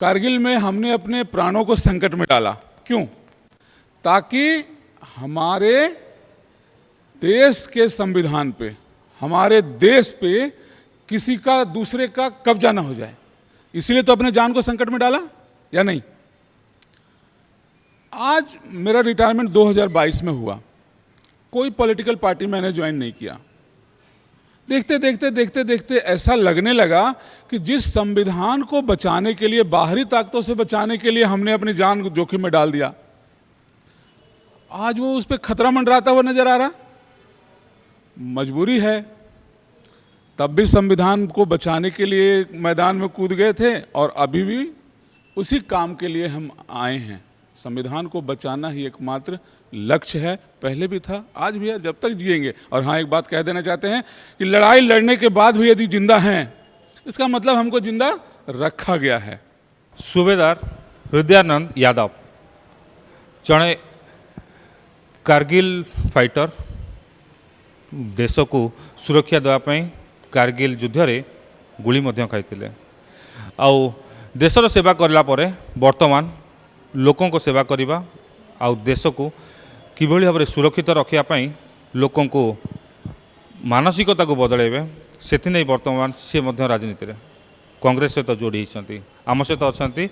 कारगिल में हमने अपने प्राणों को संकट में डाला। क्यों? ताकि हमारे देश के संविधान पे, हमारे देश पे किसी का दूसरे का कब्जा ना हो जाए। इसलिए तो अपने जान को संकट में डाला, या नहीं? आज मेरा रिटायरमेंट 2022 में हुआ। कोई पॉलिटिकल पार्टी मैंने ज्वाइन नहीं किया। देखते देखते ऐसा लगने लगा कि जिस संविधान को बचाने के लिए, बाहरी ताकतों से बचाने के लिए हमने अपनी जान जोखिम में डाल दिया, आज वो उस पर खतरा मंडराता हुआ नजर आ रहा। मजबूरी है। तब भी संविधान को बचाने के लिए मैदान में कूद गए थे और अभी भी उसी काम के लिए हम आए हैं। संविधान को बचाना ही एकमात्र लक्ष्य है, पहले भी था, आज भी है, जब तक जिएंगे। और हाँ, एक बात कह देना चाहते हैं कि लड़ाई लड़ने के बाद भी यदि जिंदा हैं, इसका मतलब हमको जिंदा रखा गया है। सूबेदार हृदयानंद यादव जड़े कारगिल फाइटर, देश को सुरक्षा देवाई कारगिल युद्ध में गुली खाई आउ देशर सेवा करला परे वर्तमान लोकों को सेवा करवा आउ देश को किभली भाव सुरक्षित रखापी लोकों को मानसिकता को बदलैबे से नहीं वर्तमान सी राजनीति में कांग्रेस सहित जोड़ी होती। आम सहित अच्छा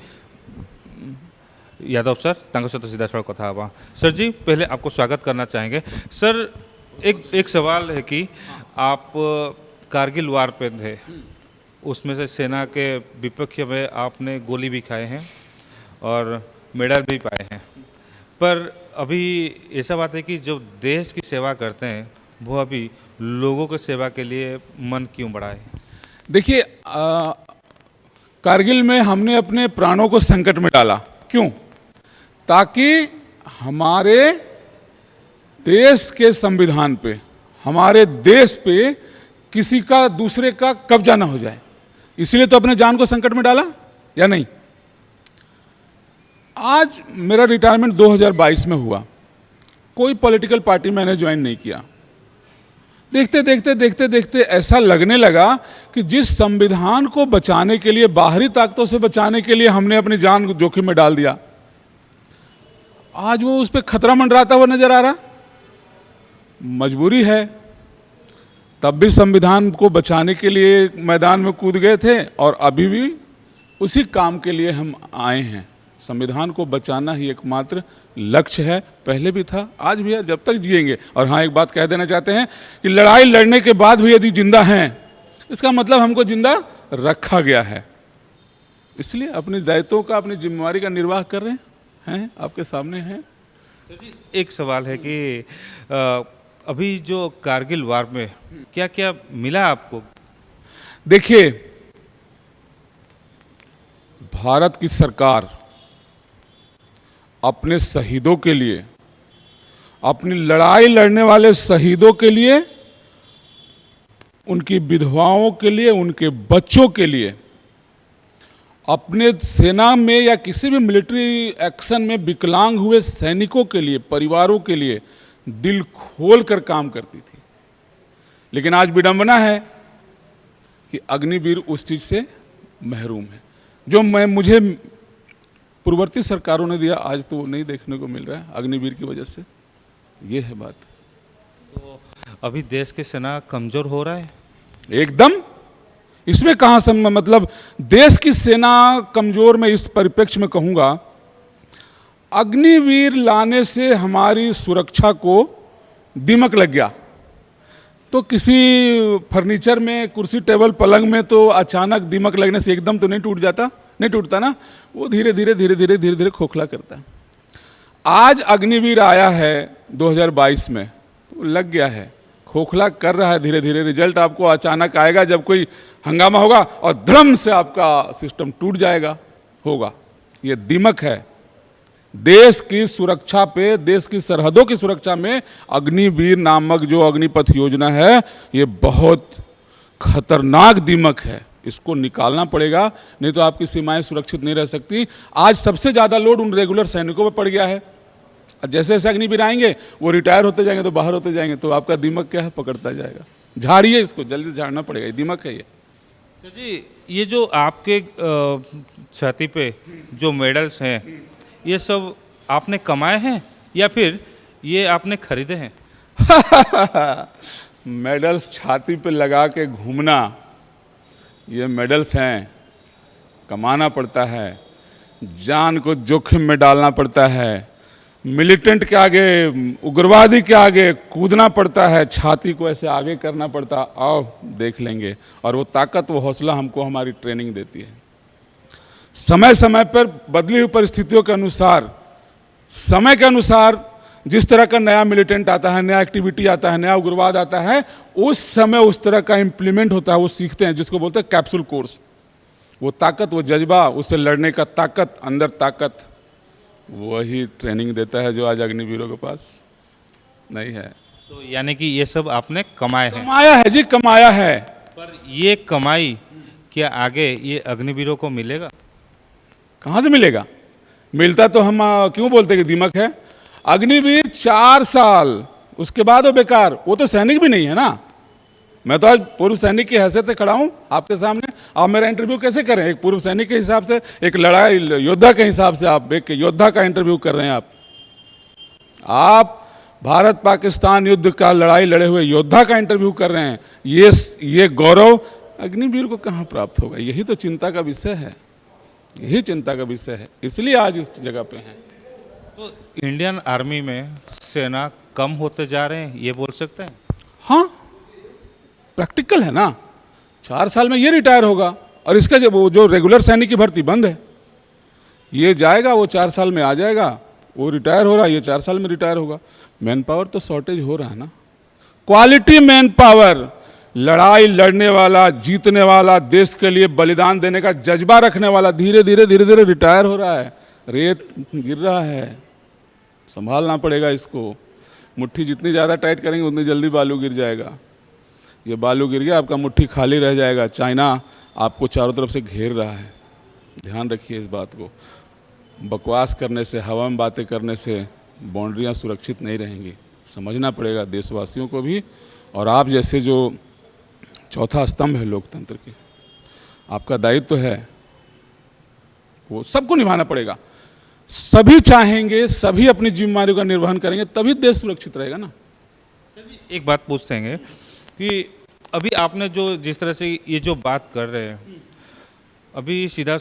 यादव सर, तांको सहित सीधा सड़क कथा हवा। सर जी, पहले आपको स्वागत करना चाहेंगे। सर, एक सवाल है कि आप कारगिल वार पे थे, उसमें से सेना के विपक्ष में आपने गोली भी खाए हैं और मेडल भी पाए हैं, पर अभी ऐसा बात है कि जो देश की सेवा करते हैं वो अभी लोगों की सेवा के लिए मन क्यों बढ़ाए? देखिए, कारगिल में हमने अपने प्राणों को संकट में डाला। क्यों? ताकि हमारे देश के संविधान पे, हमारे देश पे किसी का दूसरे का कब्जा ना हो जाए। इसलिए तो अपने जान को संकट में डाला, या नहीं? आज मेरा रिटायरमेंट 2022 में हुआ। कोई पॉलिटिकल पार्टी मैंने ज्वाइन नहीं किया। देखते ऐसा लगने लगा कि जिस संविधान को बचाने के लिए, बाहरी ताकतों से बचाने के लिए हमने अपनी जान जोखिम में डाल दिया, आज वो उस पर खतरा मंडराता हुआ नजर आ रहा। मजबूरी है। तब भी संविधान को बचाने के लिए मैदान में कूद गए थे और अभी भी उसी काम के लिए हम आए हैं। संविधान को बचाना ही एकमात्र लक्ष्य है, पहले भी था, आज भी है, जब तक जिएंगे। और हाँ, एक बात कह देना चाहते हैं कि लड़ाई लड़ने के बाद भी यदि जिंदा हैं, इसका मतलब हमको जिंदा रखा गया है। इसलिए अपनी दायित्वों का, अपनी जिम्मेवारी का निर्वाह कर रहे हैं, आपके सामने हैं। सर जी, एक सवाल है कि अभी जो कारगिल वार में क्या क्या मिला आपको? देखिए, भारत की सरकार अपने शहीदों के लिए, अपनी लड़ाई लड़ने वाले शहीदों के लिए, उनकी विधवाओं के लिए, उनके बच्चों के लिए, अपने सेना में या किसी भी मिलिट्री एक्शन में विकलांग हुए सैनिकों के लिए, परिवारों के लिए दिल खोल कर काम करती थी। लेकिन आज विडंबना है कि अग्निवीर उस चीज से महरूम है जो मुझे पूर्ववर्ती सरकारों ने दिया, आज तो नहीं देखने को मिल रहा है अग्निवीर की वजह से। ये है बात। तो अभी देश की सेना कमजोर हो रहा है एकदम। इसमें कहाँ मतलब देश की सेना कमजोर, मैं इस परिप्रेक्ष्य में कहूँगा, अग्निवीर लाने से हमारी सुरक्षा को दीमक लग गया। तो किसी फर्नीचर में, कुर्सी टेबल पलंग में तो अचानक दीमक लगने से एकदम तो नहीं टूट जाता, नहीं टूटता ना, वो धीरे धीरे खोखला करता है। आज अग्निवीर आया है 2022 में, तो लग गया है, खोखला कर रहा है धीरे धीरे। रिजल्ट आपको अचानक आएगा जब कोई हंगामा होगा और धर्म से आपका सिस्टम टूट जाएगा, होगा। ये दीमक है। देश की सुरक्षा पे, देश की सरहदों की सुरक्षा में अग्निवीर नामक जो अग्निपथ योजना है, ये बहुत खतरनाक दीमक है। इसको निकालना पड़ेगा, नहीं तो आपकी सीमाएं सुरक्षित नहीं रह सकती। आज सबसे ज़्यादा लोड उन रेगुलर सैनिकों पर पड़ गया है। और जैसे जैसे अग्निवीर आएंगे, वो रिटायर होते जाएंगे, तो बाहर होते जाएंगे, तो आपका दीमक क्या है, पकड़ता जाएगा। झाड़िए इसको, जल्दी से झाड़ना पड़ेगा, दीमक है ये। सर जी, ये जो आपके छाती पे जो मेडल्स हैं, ये सब आपने कमाए हैं या फिर ये आपने खरीदे हैं? मेडल्स छाती पे लगा के घूमना, ये मेडल्स हैं। कमाना पड़ता है, जान को जोखिम में डालना पड़ता है, मिलिटेंट के आगे, उग्रवादी के आगे कूदना पड़ता है, छाती को ऐसे आगे करना पड़ता है। आओ देख लेंगे। और वो ताकत, वो हौसला हमको हमारी ट्रेनिंग देती है। समय समय पर बदली हुई परिस्थितियों के अनुसार, समय के अनुसार जिस तरह का नया मिलिटेंट आता है, नया एक्टिविटी आता है, नया उग्रवाद आता है, उस समय उस तरह का इम्प्लीमेंट होता है, वो सीखते हैं, जिसको बोलते हैं कैप्सूल कोर्स। वो ताकत, वो जज्बा, उससे लड़ने का ताकत, अंदर ताकत, वही ट्रेनिंग देता है जो आज अग्निवीरों के पास नहीं है। तो यानी कि ये सब आपने कमाए हैं। कमाया है जी, कमाया है। पर ये कमाई क्या आगे ये अग्निवीरों को मिलेगा? कहाँ से मिलेगा? मिलता तो हम क्यों बोलते कि दीमक है। अग्निवीर 4 साल, उसके बाद वो बेकार। वो तो सैनिक भी नहीं है ना। मैं तो आज पूर्व सैनिक की हैसियत से खड़ा हूं आपके सामने। आप मेरा इंटरव्यू कैसे करें? एक पूर्व सैनिक के हिसाब से, एक लड़ाई योद्धा के हिसाब से आप एक योद्धा का इंटरव्यू कर रहे हैं। आप भारत पाकिस्तान युद्ध का लड़ाई लड़े हुए योद्धा का इंटरव्यू कर रहे हैं। ये गौरव अग्निवीर को कहाँ प्राप्त होगा? यही तो चिंता का विषय है, यही चिंता का विषय है। इसलिए आज इस जगह पे हैं। तो इंडियन आर्मी में सेना कम होते जा रहे हैं, ये बोल सकते हैं? हाँ, प्रैक्टिकल है ना। 4 साल में ये रिटायर होगा और इसका जो रेगुलर सैनिक की भर्ती बंद है, ये जाएगा, वो 4 साल में आ जाएगा। वो रिटायर हो रहा है, ये 4 साल में रिटायर होगा। मैन पावर तो शॉर्टेज हो रहा है ना। क्वालिटी मैन पावर, लड़ाई लड़ने वाला, जीतने वाला, देश के लिए बलिदान देने का जज्बा रखने वाला धीरे धीरे रिटायर हो रहा है। रेत गिर रहा है, संभालना पड़ेगा इसको। मुट्ठी जितनी ज़्यादा टाइट करेंगे उतनी जल्दी बालू गिर जाएगा। ये बालू गिर गया, आपका मुट्ठी खाली रह जाएगा। चाइना आपको चारों तरफ से घेर रहा है, ध्यान रखिए इस बात को। बकवास करने से, हवा में बातें करने से बाउंड्रियाँ सुरक्षित नहीं रहेंगी। समझना पड़ेगा देशवासियों को भी। और आप जैसे जो चौथा स्तंभ है लोकतंत्र के, आपका दायित्व तो है, वो सबको निभाना पड़ेगा। सभी चाहेंगे, सभी अपनी जिम्मेदारियों का निर्वहन करेंगे, तभी देश सुरक्षित रहेगा ना। एक बात पूछते हैं कि अभी आपने जो जिस तरह से ये जो बात कर रहे हैं, अभी सीधा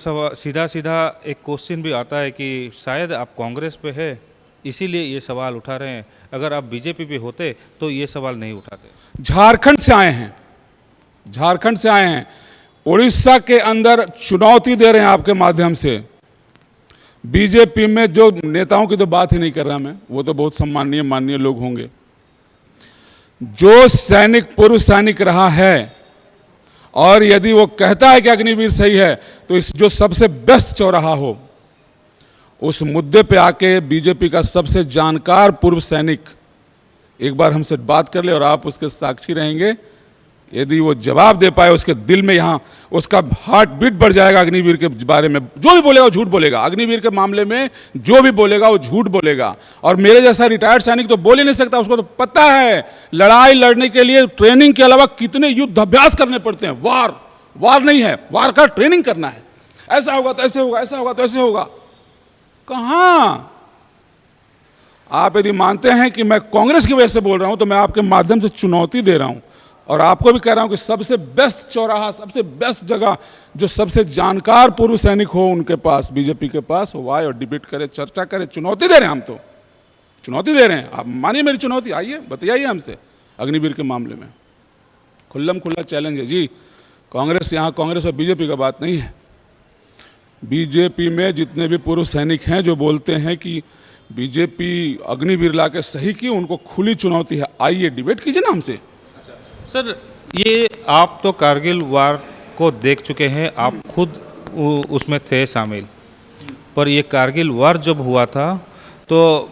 एक क्वेश्चन भी आता है कि शायद आप कांग्रेस पे है इसीलिए ये सवाल उठा रहे हैं। अगर आप बीजेपी पे होते तो ये सवाल नहीं उठाते। झारखंड से आए हैं, झारखंड से आए हैं, उड़ीसा के अंदर चुनौती दे रहे हैं आपके माध्यम से। बीजेपी में जो नेताओं की तो बात ही नहीं कर रहा मैं, वो तो बहुत सम्माननीय माननीय लोग होंगे। जो सैनिक, पूर्व सैनिक रहा है और यदि वो कहता है कि अग्निवीर सही है, तो इस जो सबसे बेस्ट चौराहा हो, उस मुद्दे पे आके बीजेपी का सबसे जानकार पूर्व सैनिक एक बार हमसे बात कर ले और आप उसके साक्षी रहेंगे। यदि वो जवाब दे पाए, उसके दिल में यहाँ उसका हार्ट बीट बढ़ जाएगा। अग्निवीर के बारे में जो भी बोलेगा वो झूठ बोलेगा। अग्निवीर के मामले में जो भी बोलेगा वो झूठ बोलेगा। और मेरे जैसा रिटायर्ड सैनिक तो बोल ही नहीं सकता। उसको तो पता है लड़ाई लड़ने के लिए ट्रेनिंग के अलावा कितने युद्ध अभ्यास करने पड़ते हैं। वार नहीं है, वार का ट्रेनिंग करना है। ऐसा होगा तो ऐसे होगा, ऐसा होगा तो ऐसे होगा। कहाँ? आप यदि मानते हैं कि मैं कांग्रेस की वजह से बोल रहा हूं, तो मैं आपके माध्यम से चुनौती दे रहा हूं और आपको भी कह रहा हूं कि सबसे बेस्ट चौराहा, सबसे बेस्ट जगह, जो सबसे जानकार पूर्व सैनिक हो उनके पास, बीजेपी के पास, वो आए और डिबेट करे, चर्चा करे। चुनौती दे रहे हैं, हम तो चुनौती दे रहे हैं। आप मानिए मेरी चुनौती, आइए बताइए हमसे अग्निवीर के मामले में। खुल्लम खुल्ला चैलेंज है जी। कांग्रेस, यहाँ कांग्रेस और बीजेपी का बात नहीं है। बीजेपी में जितने भी पूर्व सैनिक हैं जो बोलते हैं कि बीजेपी अग्निवीर ला के सही की, उनको खुली चुनौती है। आइए डिबेट कीजिए ना हमसे। सर, ये आप तो कारगिल वार को देख चुके हैं, आप खुद उसमें थे शामिल। पर ये कारगिल वार जब हुआ था तो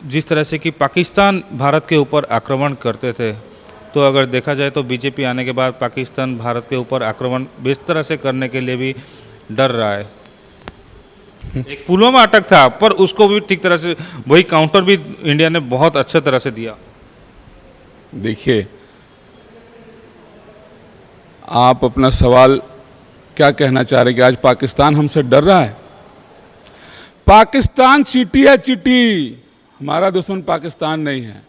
जिस तरह से कि पाकिस्तान भारत के ऊपर आक्रमण करते थे, तो अगर देखा जाए तो बीजेपी आने के बाद पाकिस्तान भारत के ऊपर आक्रमण बेस तरह से करने के लिए भी डर रहा है। एक पुलवामा अटैक था, पर उसको भी ठीक तरह से वही काउंटर भी इंडिया ने बहुत अच्छे तरह से दिया। देखिए, आप अपना सवाल क्या कहना चाह रहे हैं कि आज पाकिस्तान हमसे डर रहा है? पाकिस्तान चींटी है, चींटी। हमारा दुश्मन पाकिस्तान नहीं है,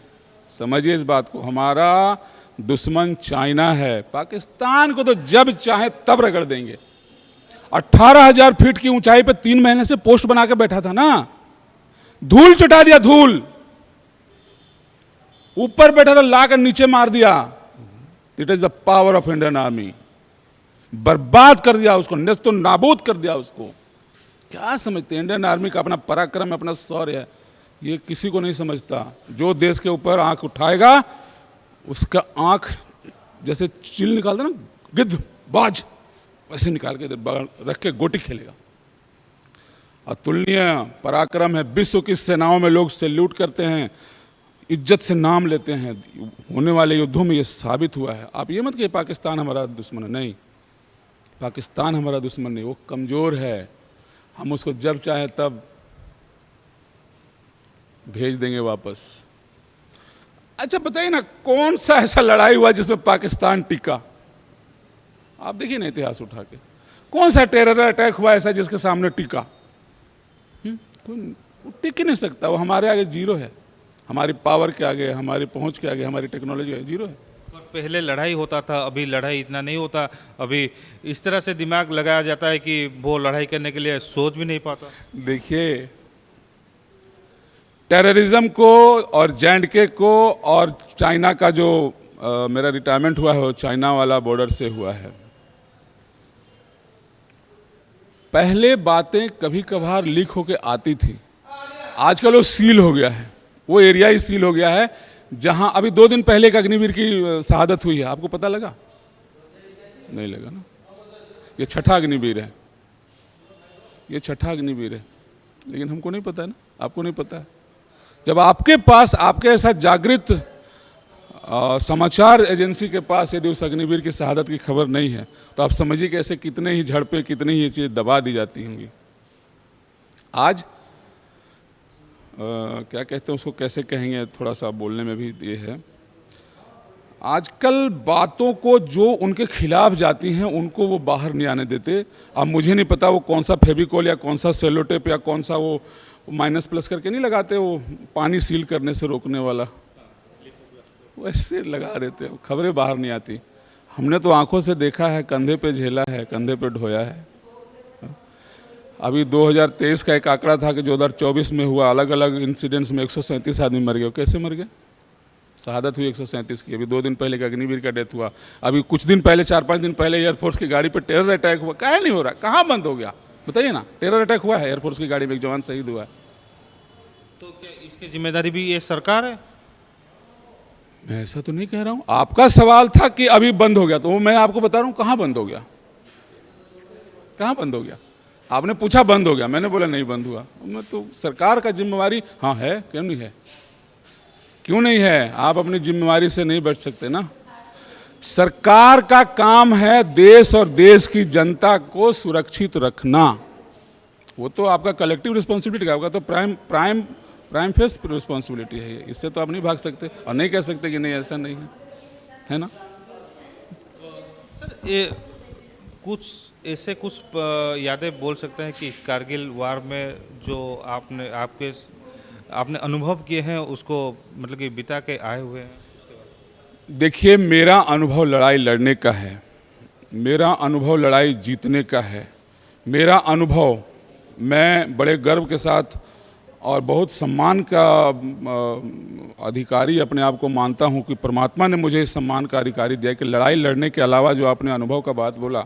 समझिए इस बात को। हमारा दुश्मन चाइना है। पाकिस्तान को तो जब चाहे तब रगड़ देंगे। 18,000 फीट की ऊंचाई पे 3 महीने से पोस्ट बना के बैठा था ना, धूल चटा दिया, धूल। ऊपर बैठा था, लाकर नीचे मार दिया। It is the power of Indian army. बर्बाद कर दिया उसको, नेस्तो नाबूद कर दिया उसको। क्या समझते हैं? इंडियन आर्मी का अपना पराक्रम, अपना शौर्य है, ये किसी को नहीं समझता। जो देश के ऊपर आंख उठाएगा उसका आंख जैसे चिल निकालता ना गिद्ध बाज, वैसे निकाल के रख के गोटी खेलेगा। अतुलनीय पराक्रम है। विश्व की सेनाओं में लोग सैल्यूट करते हैं, इज्जत से नाम लेते हैं। होने वाले युद्धों में ये साबित हुआ है। आप ये मत कहिए पाकिस्तान हमारा दुश्मन है, नहीं, पाकिस्तान हमारा दुश्मन नहीं, वो कमज़ोर है। हम उसको जब चाहे तब भेज देंगे वापस। अच्छा बताइए ना, कौन सा ऐसा लड़ाई हुआ जिसमें पाकिस्तान टिका? आप देखिए ना इतिहास उठा के, कौन सा टेरर अटैक हुआ ऐसा जिसके सामने टिका? कोई टिक ही नहीं सकता। वो हमारे आगे जीरो है, हमारी पावर के आगे, हमारी पहुंच के आगे, हमारी टेक्नोलॉजी के आगे जीरो है। पर पहले लड़ाई होता था, अभी लड़ाई इतना नहीं होता। अभी इस तरह से दिमाग लगाया जाता है कि वो लड़ाई करने के लिए सोच भी नहीं पाता। देखिए, टेररिज्म को और JNK को और चाइना का जो मेरा रिटायरमेंट हुआ है वो चाइना वाला बॉर्डर से हुआ है। पहले बातें कभी कभार लीक होके आती थी, आजकल वो सील हो गया है। वो एरिया ही सील हो गया है जहां अभी 2 दिन पहले एक अग्निवीर की शहादत हुई है। आपको पता लगा? नहीं लगा ना। ये छठा अग्निवीर है, ये छठा अग्निवीर है, लेकिन हमको नहीं पता है ना, आपको नहीं पता है। जब आपके पास, आपके ऐसा जागृत समाचार एजेंसी के पास यदि उस अग्निवीर की शहादत की खबर नहीं है, तो आप समझिए कि ऐसे कितने ही झड़पें, कितनी ही ये चीज़ें दबा दी जाती होंगी। आज क्या कहते हैं उसको, कैसे कहेंगे, थोड़ा सा बोलने में भी ये है। आजकल बातों को जो उनके खिलाफ जाती हैं उनको वो बाहर नहीं आने देते। अब मुझे नहीं पता वो कौन सा फेविकोल या कौन सा सेलो टेप या कौन सा वो माइनस प्लस करके नहीं लगाते, वो पानी सील करने से रोकने वाला, वैसे लगा देते हैं, खबरें बाहर नहीं आती। हमने तो आंखों से देखा है, कंधे पे झेला है, कंधे पे ढोया है। अभी 2023 का एक आंकड़ा था कि 2024 में हुआ अलग अलग इंसिडेंट्स में 137 आदमी मर गए। कैसे मर गए? शहादत हुई 137 की। अभी 2 दिन पहले का अग्निवीर का डेथ हुआ। अभी कुछ दिन पहले, 4-5 दिन पहले एयरफोर्स की गाड़ी पर टेरर अटैक हुआ। काहे नहीं हो रहा? कहाँ बंद हो गया? बताइए ना। टेरर अटैक हुआ है, एयरफोर्स की गाड़ी में एक जवान शहीद हुआ है। तो क्या इसकी जिम्मेदारी भी ये सरकार है? मैं ऐसा तो नहीं कह रहा हूँ। आपका सवाल था कि अभी बंद हो गया, तो मैं आपको बता रहा हूँ कहाँ बंद हो गया। कहाँ बंद हो गया? आपने पूछा बंद हो गया, मैंने बोला नहीं बंद हुआ। मैं तो सरकार का जिम्मेवारी, हाँ है, क्यों नहीं है? क्यों नहीं है? आप अपनी जिम्मेवारी से नहीं बच सकते ना। सरकार का काम है देश और देश की जनता को सुरक्षित रखना। वो तो आपका कलेक्टिव रिस्पॉन्सिबिलिटी का, आपका तो प्राइम फेस रिस्पॉन्सिबिलिटी है। इससे तो आप नहीं भाग सकते और नहीं कह सकते कि नहीं ऐसा नहीं है ना। सर, ये कुछ यादें बोल सकते हैं कि कारगिल वार में जो आपने अनुभव किए हैं, उसको मतलब कि बिता के आए हुए हैं? देखिए, मेरा अनुभव लड़ाई लड़ने का है, मेरा अनुभव लड़ाई जीतने का है। मेरा अनुभव, मैं बड़े गर्व के साथ और बहुत सम्मान का अधिकारी अपने आप को मानता हूं कि परमात्मा ने मुझे इस सम्मान का अधिकारी दिया कि लड़ाई लड़ने के अलावा जो आपने अनुभव का बात बोला,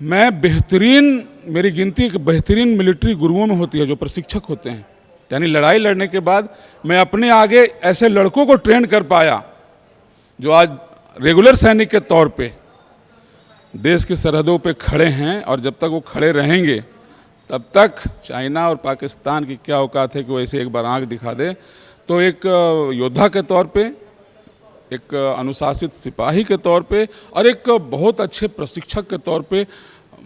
मैं बेहतरीन, मेरी गिनती एक बेहतरीन मिलिट्री गुरुओं में होती है जो प्रशिक्षक होते हैं। यानी लड़ाई लड़ने के बाद मैं अपने आगे ऐसे लड़कों को ट्रेन कर पाया जो आज रेगुलर सैनिक के तौर पे देश की सरहदों पे खड़े हैं, और जब तक वो खड़े रहेंगे तब तक चाइना और पाकिस्तान की क्या औकात है कि वो ऐसे एक बार आंख दिखा दे। तो एक योद्धा के तौर पे, एक अनुशासित सिपाही के तौर पे और एक बहुत अच्छे प्रशिक्षक के तौर पे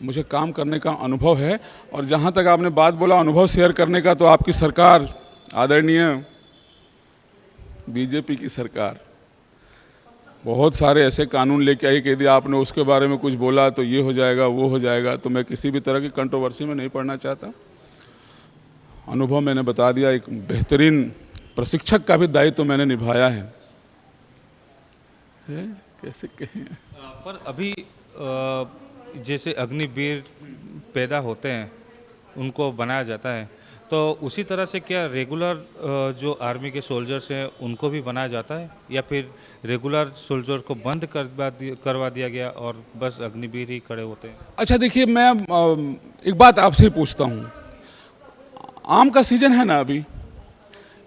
मुझे काम करने का अनुभव है। और जहाँ तक आपने बात बोला अनुभव शेयर करने का, तो आपकी सरकार, आदरणीय बीजेपी की सरकार, बहुत सारे ऐसे कानून लेके आई कि यदि आपने उसके बारे में कुछ बोला तो ये हो जाएगा, वो हो जाएगा। तो मैं किसी भी तरह की कंट्रोवर्सी में नहीं पड़ना चाहता। अनुभव मैंने बता दिया, एक बेहतरीन प्रशिक्षक का भी दायित्व तो मैंने निभाया है। कैसे कहें। पर अभी जैसे अग्निवीर पैदा होते हैं उनको बनाया जाता है, तो उसी तरह से क्या रेगुलर जो आर्मी के सोल्जर्स हैं उनको भी बनाया जाता है, या फिर रेगुलर सोल्जर्स को बंद करवा दिया गया और बस अग्निवीर ही खड़े होते हैं? अच्छा देखिए, मैं एक बात आपसे ही पूछता हूँ। आम का सीजन है ना अभी,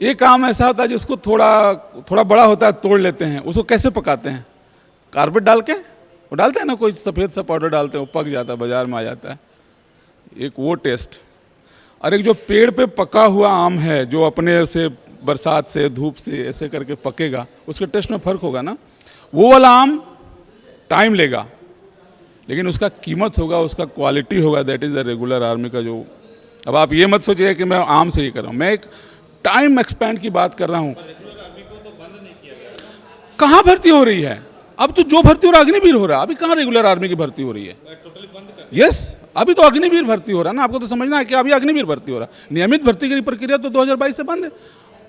एक आम ऐसा होता है जिसको थोड़ा बड़ा होता है, तोड़ लेते हैं। उसको कैसे पकाते हैं? कारपेट डाल के वो डालते हैं ना, कोई सफ़ेद सा पाउडर डालते हैं, वो पक जाता है, बाजार में आ जाता है। एक वो टेस्ट, और एक जो पेड़ पे पका हुआ आम है जो अपने से बरसात से धूप से ऐसे करके पकेगा, उसके टेस्ट में फ़र्क होगा ना। वो वाला आम टाइम लेगा, लेकिन उसका कीमत होगा, उसका क्वालिटी होगा। That is the regular army का जो। अब आप ये मत सोचिए कि मैं आम से ही कर रहा हूँ, मैं एक टाइम एक्सपेंड की बात कर रहा हूँ। कहाँ भर्ती हो रही है? अब तो जो भर्ती हो रहा है अग्निवीर हो रहा है। अभी कहाँ रेगुलर आर्मी की भर्ती हो रही है? यस, अभी तो अग्निवीर भर्ती हो रहा है ना। आपको तो समझना है कि अभी अग्निवीर भर्ती हो रहा है। नियमित भर्ती की प्रक्रिया तो 2022 से बंद है।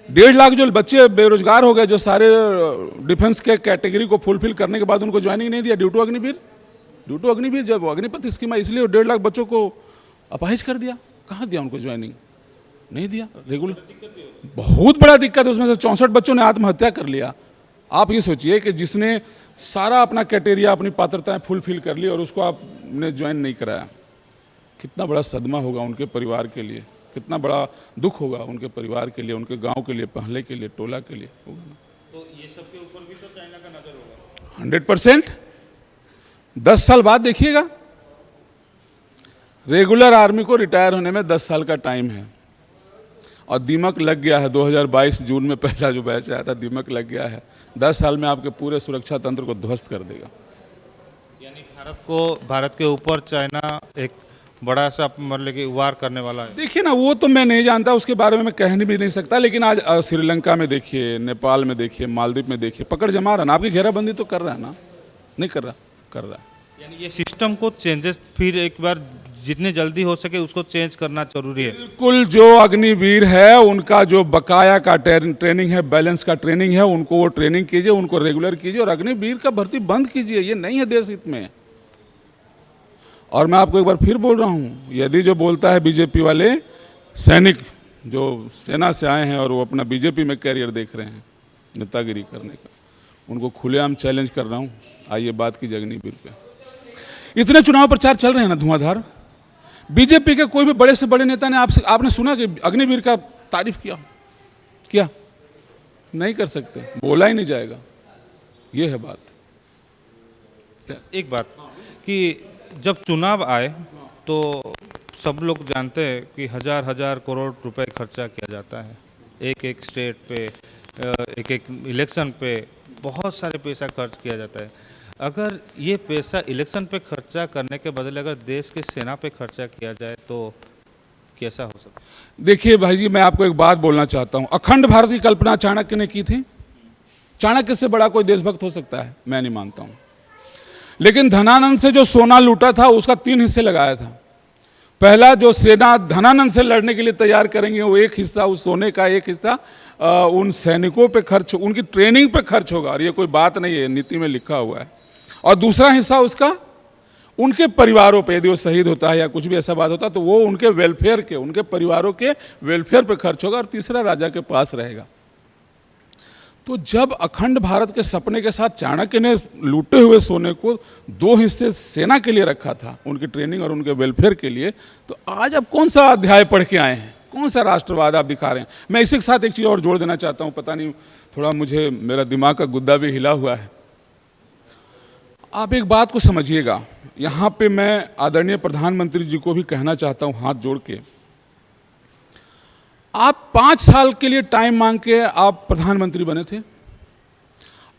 1.5 लाख जो बच्चे बेरोजगार हो गए, जो सारे डिफेंस के कैटेगरी को फुलफिल करने के बाद उनको ज्वाइनिंग नहीं दिया, ड्यू टू अग्निवीर। जब अग्निपथ स्कीम, इसलिए 1.5 लाख बच्चों को अपाहिज कर दिया। कहाँ दिया उनको ज्वाइनिंग? नहीं दिया। रेगुलर बहुत बड़ा दिक्कत है। उसमें से 64 बच्चों ने आत्महत्या कर लिया। आप ये सोचिए कि जिसने सारा अपना क्राइटेरिया, अपनी पात्रताएं फुलफिल कर ली और उसको आपने ज्वाइन नहीं कराया, कितना बड़ा सदमा होगा उनके परिवार के लिए, कितना बड़ा दुख होगा उनके परिवार के लिए, उनके गांव के लिए, पहले के लिए, टोला के लिए होगा ना। तो ये सब के ऊपर भी तो चाइना का नजर होगा 100%। 10 साल बाद देखिएगा, रेगुलर आर्मी को रिटायर होने में 10 साल का टाइम है, और दीमक लग गया है। 2022 जून में पहला जो बैच आया था, दीमक लग गया है। 10 साल में आपके पूरे सुरक्षा तंत्र को ध्वस्त कर देगा। यानी भारत के ऊपर चाइना एक बड़ा सा मतलब कि वार करने वाला है। देखिए ना, वो तो मैं नहीं जानता, उसके बारे में मैं कहने भी नहीं सकता। लेकिन आज श्रीलंका में देखिए, नेपाल में देखिए, मालदीव में देखिए, पकड़ जमा रहा ना। आपकी घेराबंदी तो कर रहा है ना? नहीं कर रहा? कर रहा है। यानी ये सिस्टम को चेंजेस फिर एक बार जितने जल्दी हो सके उसको चेंज करना जरूरी है। बिल्कुल। जो अग्निवीर है उनका जो बकाया का ट्रेनिंग है, बैलेंस का ट्रेनिंग है, उनको वो ट्रेनिंग कीजिए, उनको रेगुलर कीजिए, और अग्निवीर का भर्ती बंद कीजिए। ये नहीं है देश हित में। और मैं आपको एक बार फिर बोल रहा हूँ, यदि जो बोलता है बीजेपी वाले सैनिक जो सेना से आए हैं और वो अपना बीजेपी में कैरियर देख रहे हैं नेतागिरी करने का, उनको खुलेआम चैलेंज कर रहा हूँ, आइए बात कीजिए अग्निवीर पे। इतने चुनाव प्रचार चल रहे हैं ना धुआंधार। बीजेपी के कोई भी बड़े से बड़े नेता ने आपने सुना कि अग्निवीर का तारीफ किया? नहीं कर सकते, बोला ही नहीं जाएगा। ये है बात। एक बात कि जब चुनाव आए तो सब लोग जानते हैं कि हजार करोड़ रुपए खर्चा किया जाता है एक एक स्टेट पे, एक एक इलेक्शन पे बहुत सारे पैसा खर्च किया जाता है। अगर ये पैसा इलेक्शन पे खर्चा करने के बदले अगर देश के सेना पे खर्चा किया जाए तो कैसा हो सकता है? देखिए भाई जी, मैं आपको एक बात बोलना चाहता हूँ। अखंड भारत की कल्पना चाणक्य ने की थी। चाणक्य से बड़ा कोई देशभक्त हो सकता है? मैं नहीं मानता हूँ। लेकिन धनानंद से जो सोना लूटा था उसका 3 हिस्से लगाया था। पहला, जो सेना धनानंद से लड़ने के लिए तैयार करेंगे, वो एक हिस्सा उस सोने का, एक हिस्सा उन सैनिकों पे खर्च, उनकी ट्रेनिंग पे खर्च होगा। और ये कोई बात नहीं है, नीति में लिखा हुआ है। और दूसरा हिस्सा उसका उनके परिवारों पे, यदि वो शहीद होता है या कुछ भी ऐसा बात होता है तो वो उनके वेलफेयर के, उनके परिवारों के वेलफेयर पे खर्च होगा। और तीसरा राजा के पास रहेगा। तो जब अखंड भारत के सपने के साथ चाणक्य ने लूटे हुए सोने को 2 हिस्से सेना के लिए रखा था, उनकी ट्रेनिंग और उनके वेलफेयर के लिए, तो आज आप कौन सा अध्याय पढ़ के आए हैं? कौन सा राष्ट्रवाद आप दिखा रहे हैं? मैं इसी के साथ एक चीज़ और जोड़ देना चाहता हूँ। पता नहीं, थोड़ा मुझे, मेरा दिमाग का गुद्दा भी हिला हुआ है। आप एक बात को समझिएगा, यहाँ पे मैं आदरणीय प्रधानमंत्री जी को भी कहना चाहता हूँ हाथ जोड़ के। आप 5 साल के लिए टाइम मांग के आप प्रधानमंत्री बने थे।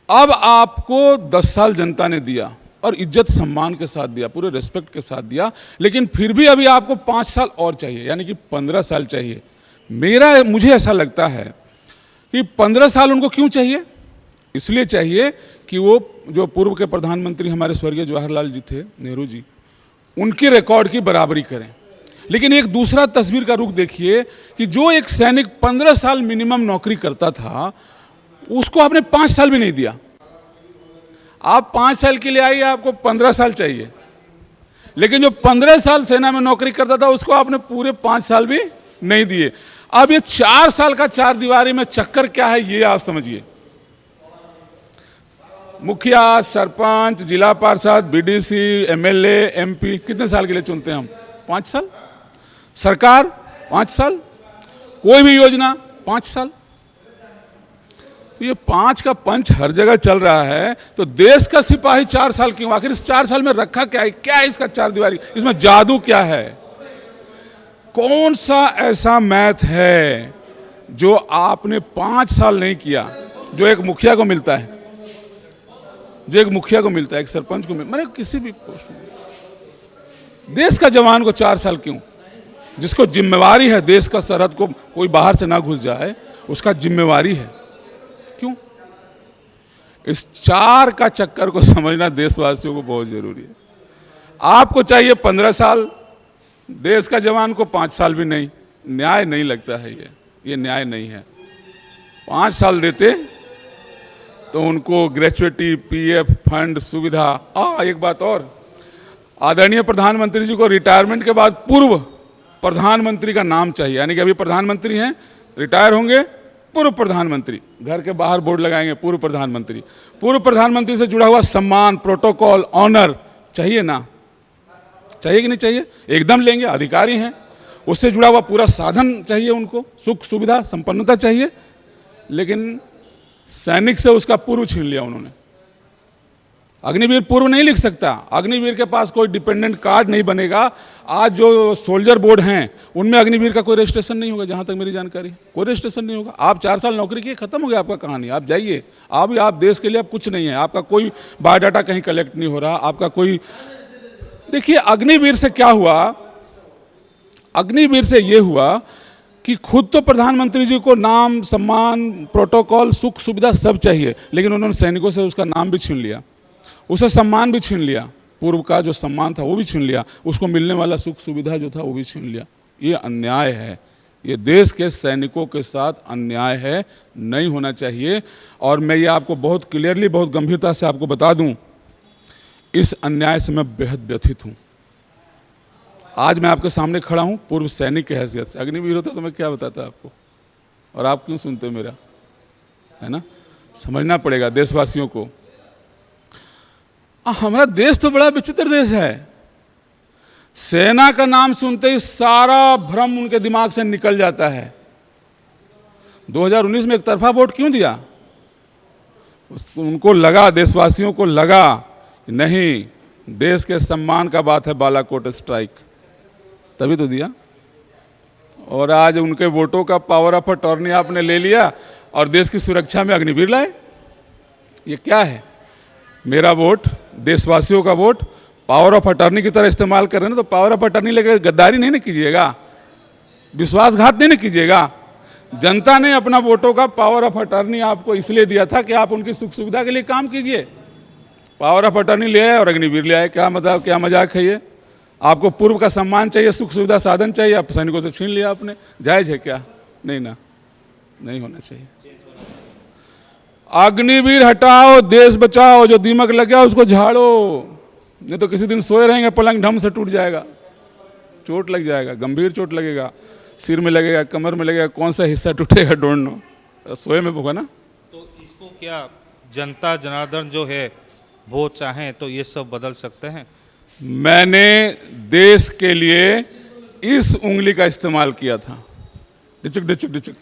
अब आपको 10 साल जनता ने दिया और इज्जत सम्मान के साथ दिया, पूरे रिस्पेक्ट के साथ दिया। लेकिन फिर भी अभी आपको 5 साल और चाहिए, यानी कि 15 साल चाहिए। मुझे ऐसा लगता है कि 15 साल उनको क्यों चाहिए? इसलिए चाहिए कि कि वो जो पूर्व के प्रधानमंत्री हमारे स्वर्गीय जवाहरलाल जी थे, नेहरू जी, उनके रिकॉर्ड की बराबरी करें। लेकिन एक दूसरा तस्वीर का रुख देखिए कि जो एक सैनिक 15 साल मिनिमम नौकरी करता था, उसको आपने 5 साल भी नहीं दिया। आप 5 साल के लिए आइए, आपको 15 साल चाहिए, लेकिन जो 15 साल सेना में नौकरी करता था उसको आपने पूरे 5 साल भी नहीं दिए। अब ये 4 साल का चार दीवारी में चक्कर क्या है, ये आप समझिए। मुखिया, सरपंच, जिला पार्षद, बीडीसी, एमएलए, एमपी कितने साल के लिए चुनते हैं हम? 5 साल। सरकार 5 साल, कोई भी योजना 5 साल। तो ये 5 का पंच हर जगह चल रहा है, तो देश का सिपाही 4 साल क्यों? आखिर इस 4 साल में रखा क्या है? क्या है इसका चार दीवारी? इसमें जादू क्या है? कौन सा ऐसा मैथ है जो आपने 5 साल नहीं किया, जो एक मुखिया को मिलता है, जो एक मुखिया को मिलता है, एक सरपंच को मिलता है, मैंने किसी भी पोस्ट में। देश का जवान को 4 साल क्यों? जिसको जिम्मेवारी है देश का सरहद को कोई बाहर से ना घुस जाए, उसका जिम्मेवारी है, क्यों? इस 4 का चक्कर को समझना देशवासियों को बहुत जरूरी है। आपको चाहिए 15 साल, देश का जवान को 5 साल भी नहीं। न्याय नहीं लगता है ये न्याय नहीं है। 5 साल देते तो उनको ग्रेचुइटी, पीएफ, फंड, सुविधा। एक बात और, आदरणीय प्रधानमंत्री जी को रिटायरमेंट के बाद पूर्व प्रधानमंत्री का नाम चाहिए, यानी कि अभी प्रधानमंत्री हैं, रिटायर होंगे, पूर्व प्रधानमंत्री, घर के बाहर बोर्ड लगाएंगे पूर्व प्रधानमंत्री। पूर्व प्रधानमंत्री से जुड़ा हुआ सम्मान, प्रोटोकॉल, ऑनर चाहिए ना? चाहिए कि नहीं चाहिए? एकदम लेंगे, अधिकारी हैं। उससे जुड़ा हुआ पूरा साधन चाहिए उनको, सुख सुविधा संपन्नता चाहिए। लेकिन सैनिक से उसका पूर्व छीन लिया उन्होंने। अग्निवीर पूर्व नहीं लिख सकता, अग्निवीर के पास कोई डिपेंडेंट कार्ड नहीं बनेगा। आज जो सोल्जर बोर्ड हैं उनमें अग्निवीर का कोई रजिस्ट्रेशन नहीं होगा, जहां तक मेरी जानकारी, कोई रजिस्ट्रेशन नहीं होगा। आप 4 साल नौकरी किए, खत्म हो गया आपका कहानी, आप जाइए। आप देश के लिए आप कुछ नहीं है, आपका कोई बायोडाटा कहीं कलेक्ट नहीं हो रहा, आपका कोई। देखिए अग्निवीर से क्या हुआ, अग्निवीर से ये हुआ कि खुद तो प्रधानमंत्री जी को नाम, सम्मान, प्रोटोकॉल, सुख सुविधा सब चाहिए, लेकिन उन्होंने सैनिकों से उसका नाम भी छीन लिया, उसे सम्मान भी छीन लिया, पूर्व का जो सम्मान था वो भी छीन लिया, उसको मिलने वाला सुख सुविधा जो था वो भी छीन लिया। ये अन्याय है, ये देश के सैनिकों के साथ अन्याय है, नहीं होना चाहिए। और मैं ये आपको बहुत क्लियरली, बहुत गंभीरता से आपको बता दूं, इस अन्याय से मैं बेहद व्यथित हूँ। आज मैं आपके सामने खड़ा हूँ पूर्व सैनिक की हैसियत से। अग्निवीर होता तो मैं क्या बताता आपको, और आप क्यों सुनते मेरा, है ना? समझना पड़ेगा देशवासियों को। हमारा देश तो बड़ा विचित्र देश है। सेना का नाम सुनते ही सारा भ्रम उनके दिमाग से निकल जाता है। 2019 में एक तरफा वोट क्यों दिया? उनको लगा, देशवासियों को लगा नहीं, देश के सम्मान का बात है बालाकोट स्ट्राइक, तभी तो दिया। और आज उनके वोटों का पावर ऑफ अटॉर्नी आपने ले लिया और देश की सुरक्षा में अग्निवीर लाए। ये क्या है? मेरा वोट, देशवासियों का वोट पावर ऑफ अटॉर्नी की तरह इस्तेमाल कर रहे हैं ना, तो पावर ऑफ अटॉर्नी लेकर गद्दारी नहीं ना कीजिएगा, विश्वासघात नहीं ना कीजिएगा। जनता ने अपना वोटों का पावर ऑफ अटॉर्नी आपको इसलिए दिया था कि आप उनकी सुख सुविधा के लिए काम कीजिए। पावर ऑफ अटॉर्नी ले आए और अग्निवीर ले आए। क्या मतलब, क्या मजाक है ये? आपको पूर्व का सम्मान चाहिए, सुख सुविधा साधन चाहिए, आप सैनिकों से छीन लिया आपने। जायज है क्या? नहीं ना, नहीं होना चाहिए। अग्निवीर हटाओ, देश बचाओ, जो दीमक लग गया उसको झाड़ो, नहीं तो किसी दिन सोए रहेंगे, पलंग ढम से टूट जाएगा, चोट लग जाएगा, गंभीर चोट लगेगा, सिर में लगेगा, कमर में लगेगा, कौन सा हिस्सा टूटेगा डोंट नो, सोए में होगा ना। तो इसको क्या जनता जनार्दन जो है वो चाहें तो ये सब बदल सकते हैं? मैंने देश के लिए इस उंगली का इस्तेमाल किया था, डिचक डिचक डिचक,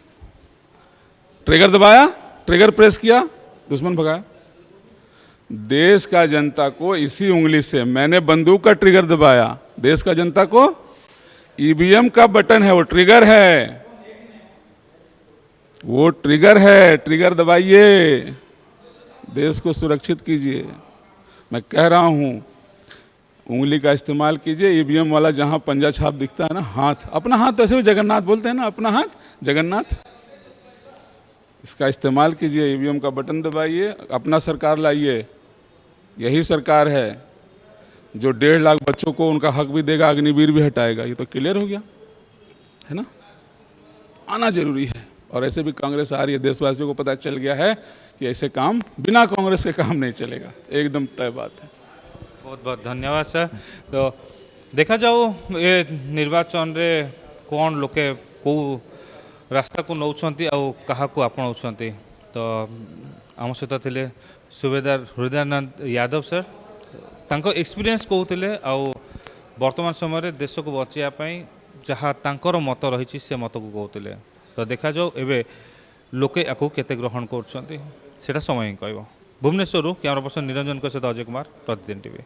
ट्रिगर दबाया, ट्रिगर प्रेस किया, दुश्मन भगाया। देश का जनता को इसी उंगली से मैंने बंदूक का ट्रिगर दबाया। देश का जनता को ईवीएम का बटन है, वो ट्रिगर है, वो ट्रिगर है, ट्रिगर दबाइए, देश को सुरक्षित कीजिए। मैं कह रहा हूं, उंगली का इस्तेमाल कीजिए। ईवीएम वाला जहां पंजा छाप दिखता है ना, हाथ, अपना हाथ, ऐसे भी जगन्नाथ बोलते हैं ना, अपना हाथ जगन्नाथ, इसका इस्तेमाल कीजिए, ईवीएम का बटन दबाइए, अपना सरकार लाइए। यही सरकार है जो 1.5 लाख बच्चों को उनका हक भी देगा, अग्निवीर भी हटाएगा। ये तो क्लियर हो गया है ना। आना जरूरी है। और ऐसे भी कांग्रेस आ रही है, देशवासियों को पता चल गया है कि ऐसे काम बिना कांग्रेस के काम नहीं चलेगा, एकदम तय बात है। बहुत बहुत धन्यवाद सर। तो देखा जाओ ये निर्वाचन रे कौन लोके को रास्ता को नौछंती आ कहा को आपणाउछंती। तो आम सहित थिले सुबेदार हृदयानंद यादव सर, तांको एक्सपीरियंस कहते आ वर्तमान समय देश को बचाई जहाँ तांकर मत रही से मत को कहते। तो देखा जाओ एबे लोके आकु केते ग्रहण कर समय ही कह। भुवनेश्वर कैमरा पर्सन निरंजन सहित अजय कुमार, प्रतिदिन टीवी।